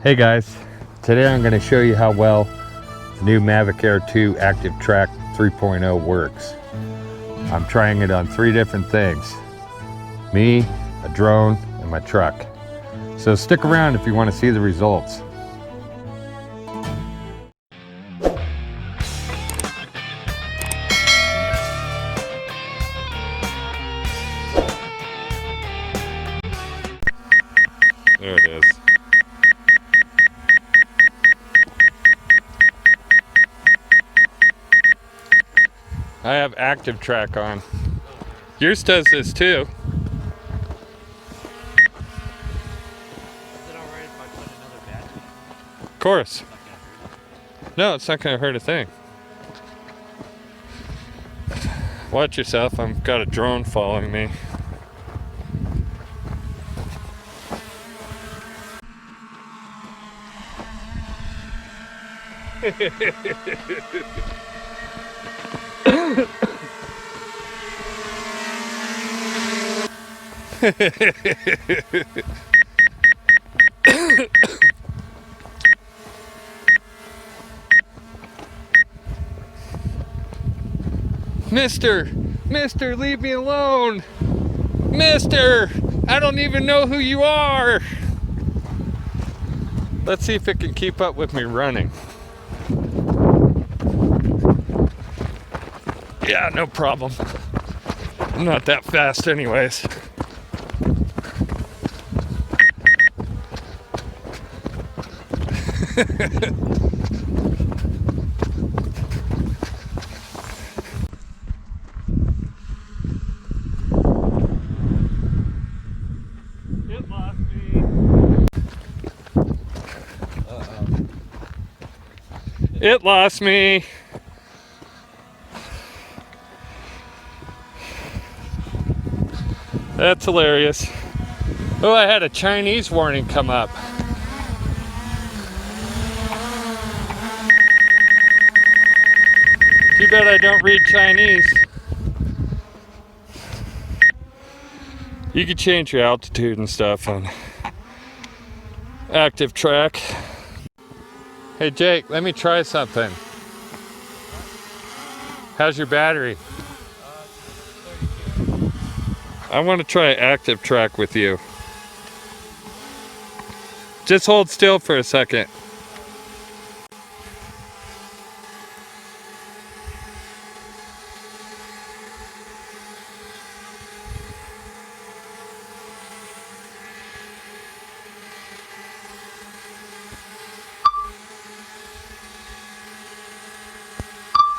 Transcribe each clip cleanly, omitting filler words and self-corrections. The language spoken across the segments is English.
Hey guys, today I'm going to show you how well the new Mavic Air 2 Active Track 3.0 works. I'm trying it on 3 different things: me, a drone, and my truck. So stick around if you want to see the results. There it is. I have Active Track on. Yours does this too. Is it alright if I put another battery? Of course. No, it's not going to hurt a thing. Watch yourself, I've got a drone following me. Mister, leave me alone. Mister, I don't even know who you are. Let's see if it can keep up with me running. Yeah, no problem. I'm not that fast anyways. It lost me. Uh-oh. It lost me. That's hilarious. Oh, I had a Chinese warning come up. Too bad I don't read Chinese. You can change your altitude and stuff on Active Track. Hey Jake, let me try something. How's your battery? I want to try Active Track with you. Just hold still for a second.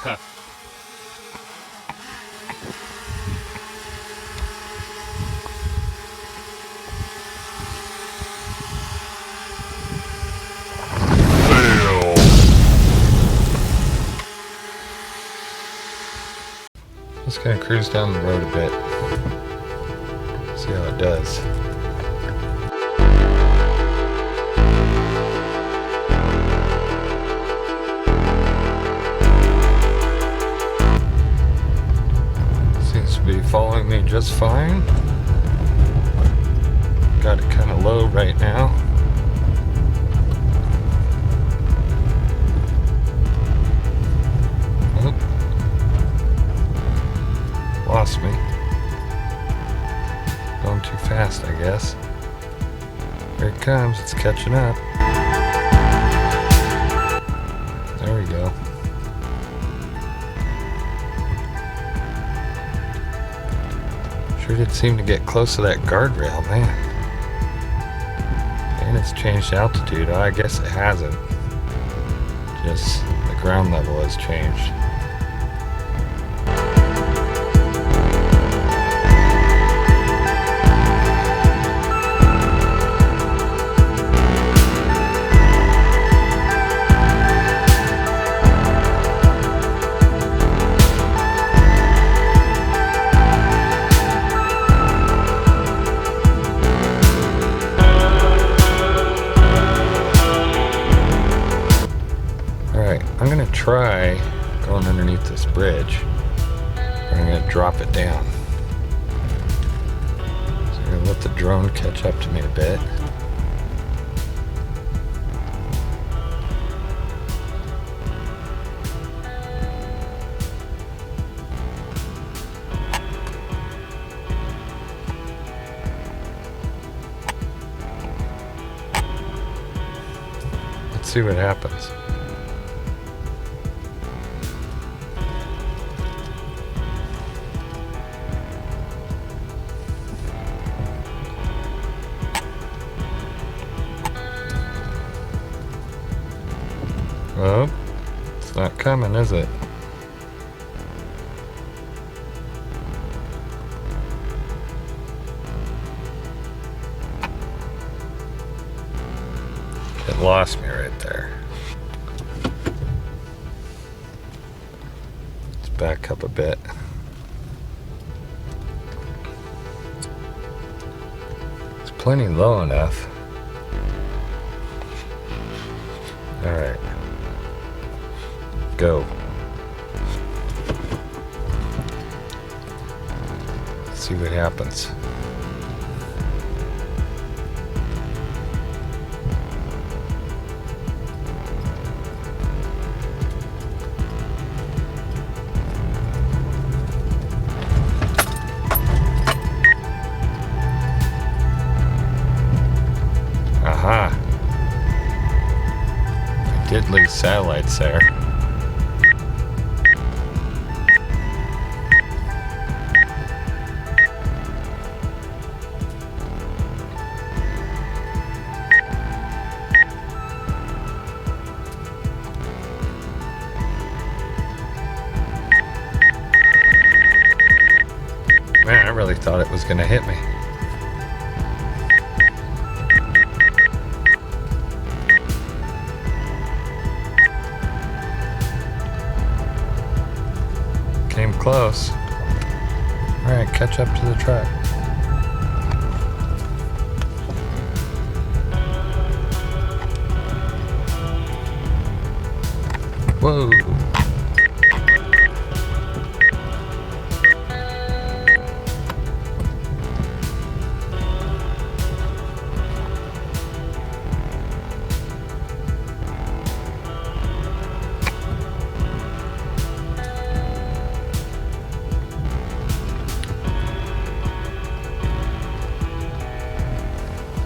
Huh. Just gonna cruise down the road a bit. See how it does. Seems to be following me just fine. Got it kind of low right now. Lost me. Going too fast, I guess. Here it comes, it's catching up. There we go. Sure did seem to get close to that guardrail, man. And it's changed altitude. Oh, I guess it hasn't. Just the ground level has changed. I'm gonna try going underneath this bridge. I'm gonna drop it down. So I'm gonna let the drone catch up to me a bit. see what happens. Well, it's not coming, is it? It lost me right there. Let's back up a bit. It's plenty low enough. All right. Go. Let's see what happens. Aha. I did lose satellites there. Man, I really thought it was going to hit me. Came close. All right, catch up to the truck. Whoa.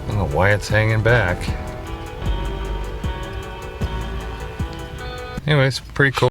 I don't know why it's hanging back. Anyways, pretty cool.